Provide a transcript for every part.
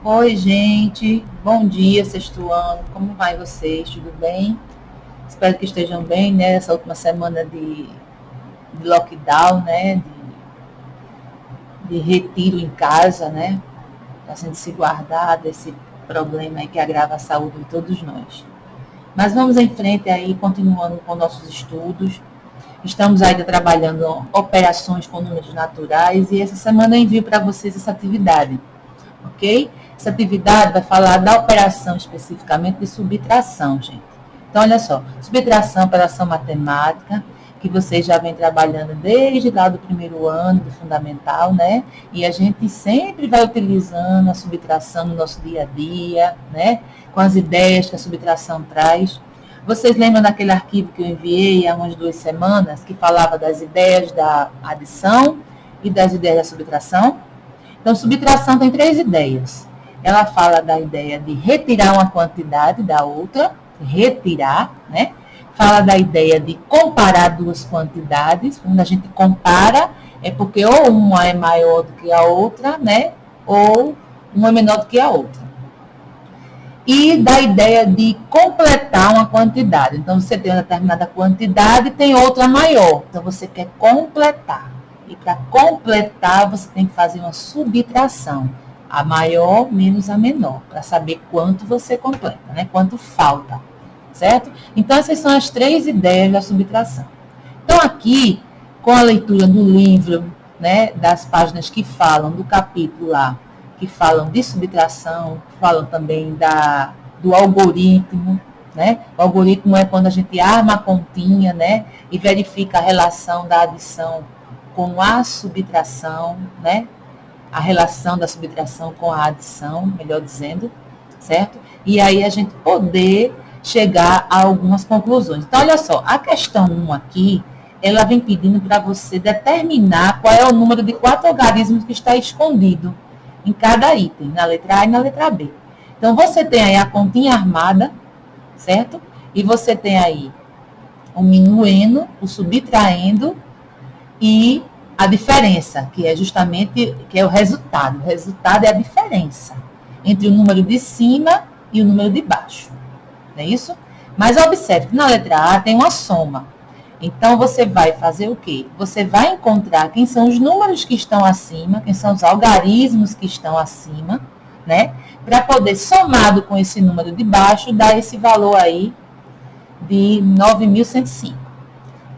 Oi, gente. Bom dia, sexto ano. Como vai vocês? Tudo bem? Espero que estejam bem, né? Essa última semana de lockdown, né? De retiro em casa, né? Para a gente se guardar desse problema aí que agrava a saúde de todos nós. Mas vamos em frente aí, continuando com nossos estudos. Estamos ainda trabalhando operações com números naturais e essa semana eu envio para vocês essa atividade, ok? Essa atividade vai falar da operação especificamente de subtração, gente. Então, olha só, subtração, operação matemática, que vocês já vêm trabalhando desde lá do primeiro ano do fundamental, né? E a gente sempre vai utilizando a subtração no nosso dia a dia, né? Com as ideias que a subtração traz. Vocês lembram daquele arquivo que eu enviei há umas 2 semanas, que falava das ideias da adição e das ideias da subtração? Então, subtração tem 3 ideias. Ela fala da ideia de retirar uma quantidade da outra, retirar, né? Fala da ideia de comparar duas quantidades. Quando a gente compara, é porque ou uma é maior do que a outra, né? Ou uma é menor do que a outra. E da ideia de completar uma quantidade. Então, você tem uma determinada quantidade e tem outra maior. Então, você quer completar. E para completar, você tem que fazer uma subtração. A maior menos a menor, para saber quanto você completa, né? Quanto falta, certo? Então, essas são as 3 ideias da subtração. Então, aqui, com a leitura do livro, né, das páginas que falam, do capítulo lá, que falam de subtração, falam também do algoritmo, né? O algoritmo é quando a gente arma a continha, né, e verifica a relação da adição com a subtração, né? A relação da subtração com a adição, melhor dizendo, certo? E aí a gente poder chegar a algumas conclusões. Então, olha só, a questão 1 aqui, ela vem pedindo para você determinar qual é o número de 4 algarismos que está escondido em cada item, na letra A e na letra B. Então, você tem aí a continha armada, certo? E você tem aí o minuendo, o subtraindo e a diferença, que é justamente que é o resultado. O resultado é a diferença entre o número de cima e o número de baixo. Não é isso? Mas observe que na letra A tem uma soma. Então, você vai fazer o quê? Você vai encontrar quem são os números que estão acima, quem são os algarismos que estão acima, né? Para poder, somado com esse número de baixo, dar esse valor aí de 9.105.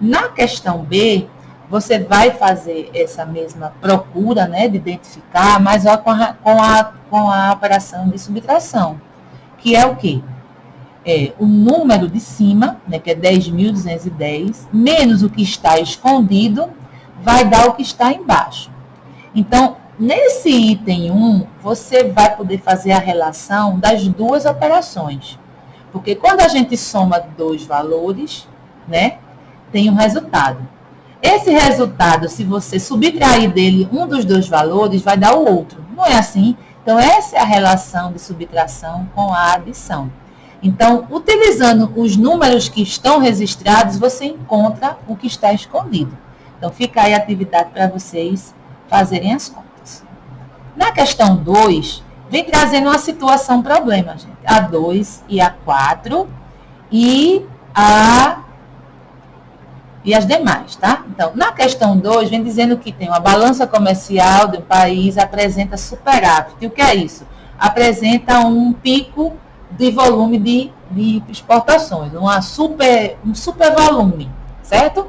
Na questão B, você vai fazer essa mesma procura, né, de identificar, mas ó, com a operação de subtração, que é o quê? É o número de cima, né, que é 10.210, menos o que está escondido, vai dar o que está embaixo. Então, nesse item 1, você vai poder fazer a relação das duas operações. Porque quando a gente soma 2 valores, né, tem um resultado. Esse resultado, se você subtrair dele um dos 2 valores, vai dar o outro. Não é assim? Então, essa é a relação de subtração com a adição. Então, utilizando os números que estão registrados, você encontra o que está escondido. Então, fica aí a atividade para vocês fazerem as contas. Na questão 2, vem trazendo uma situação problema, gente. A 2 e a 4 e as demais, tá? Então, na questão 2, vem dizendo que tem uma balança comercial de um país, apresenta superávit. E o que é isso? Apresenta um pico de volume de exportações, um super volume, certo?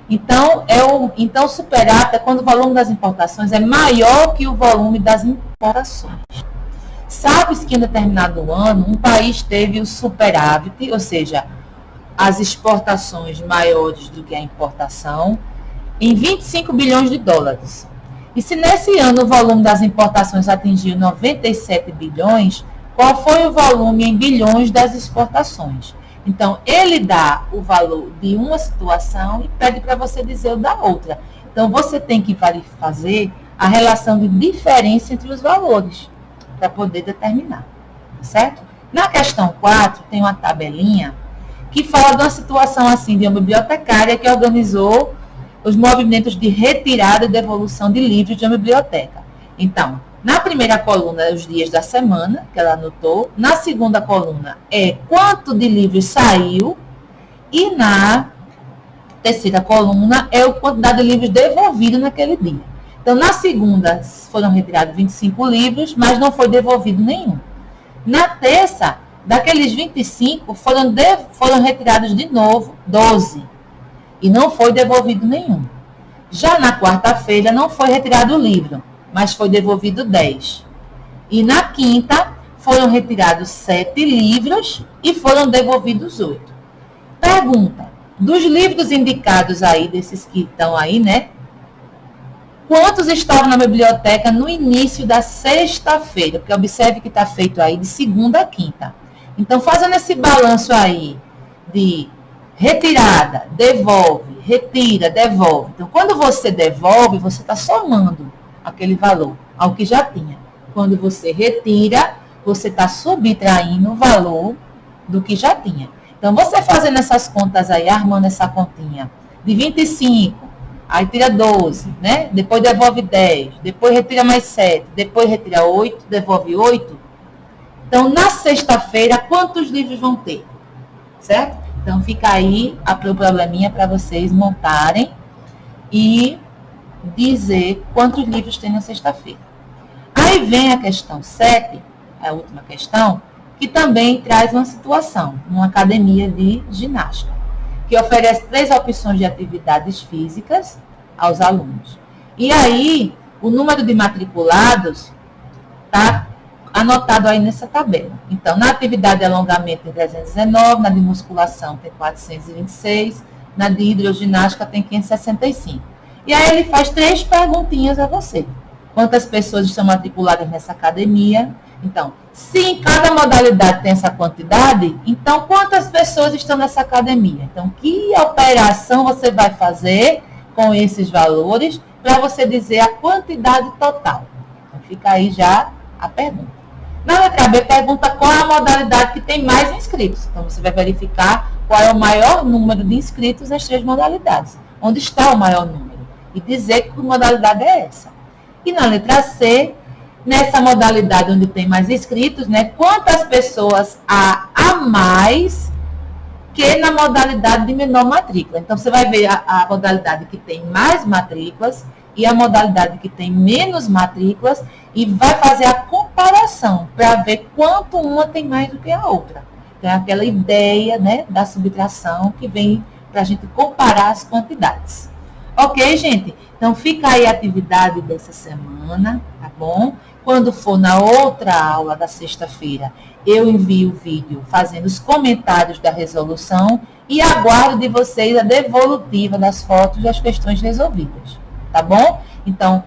Então, o superávit é quando o volume das importações é maior que o volume das importações. Sabe-se que em determinado ano, um país teve o superávit, ou seja, as exportações maiores do que a importação, em 25 bilhões de dólares. E se nesse ano o volume das importações atingiu 97 bilhões, qual foi o volume em bilhões das exportações? Então, ele dá o valor de uma situação e pede para você dizer o da outra. Então, você tem que fazer a relação de diferença entre os valores para poder determinar, certo? Na questão 4, tem uma tabelinha que fala de uma situação assim, de uma bibliotecária que organizou os movimentos de retirada e devolução de livros de uma biblioteca. Então, Na primeira coluna, os dias da semana, que ela anotou. Na segunda coluna, quanto de livros saiu. E na terceira coluna, a quantidade de livros devolvidos naquele dia. Então, na segunda, foram retirados 25 livros, mas não foi devolvido nenhum. Na terça, daqueles 25, foram retirados de novo 12. E não foi devolvido nenhum. Já na quarta-feira, não foi retirado o livro, mas foi devolvido 10. E na quinta, foram retirados 7 livros e foram devolvidos 8. Pergunta, dos livros indicados aí, desses que estão aí, né? Quantos estavam na biblioteca no início da sexta-feira? Porque observe que está feito aí de segunda a quinta. Então, fazendo esse balanço aí de retirada, devolve, retira, devolve. Então, quando você devolve, você está somando aquele valor ao que já tinha. Quando você retira, você está subtraindo o valor do que já tinha. Então, você fazendo essas contas aí, armando essa continha de 25, aí tira 12, né? Depois devolve 10, depois retira mais 7, depois retira 8, devolve 8. Então, na sexta-feira, quantos livros vão ter? Certo? Então, fica aí o probleminha para vocês montarem e dizer quantos livros tem na sexta-feira. Aí vem a questão 7, a última questão, que também traz uma situação, uma academia de ginástica, que oferece 3 opções de atividades físicas aos alunos. E aí, o número de matriculados está anotado aí nessa tabela. Então, na atividade de alongamento tem 319, na de musculação tem 426, na de hidroginástica tem 565. E aí ele faz 3 perguntinhas a você. Quantas pessoas estão matriculadas nessa academia? Então, se em cada modalidade tem essa quantidade, então quantas pessoas estão nessa academia? Então, que operação você vai fazer com esses valores para você dizer a quantidade total? Então, fica aí já a pergunta. Na letra B, pergunta qual é a modalidade que tem mais inscritos. Então, você vai verificar qual é o maior número de inscritos nas 3 modalidades. Onde está o maior número? E dizer que modalidade é essa. E na letra C, nessa modalidade onde tem mais inscritos, né, quantas pessoas há a mais que na modalidade de menor matrícula. Então, você vai ver a modalidade que tem mais matrículas e a modalidade que tem menos matrículas e vai fazer a comparação para ver quanto uma tem mais do que a outra. Então, é aquela ideia, né, da subtração que vem para a gente comparar as quantidades. Ok, gente? Então, fica aí a atividade dessa semana, tá bom? Quando for na outra aula da sexta-feira, eu envio o vídeo fazendo os comentários da resolução e aguardo de vocês a devolutiva das fotos das questões resolvidas, tá bom? Então,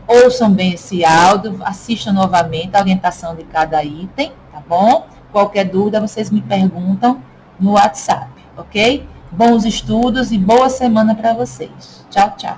ouçam bem esse áudio, assistam novamente a orientação de cada item, tá bom? Qualquer dúvida, vocês me perguntam no WhatsApp, ok? Bons estudos e boa semana para vocês. Tchau, tchau.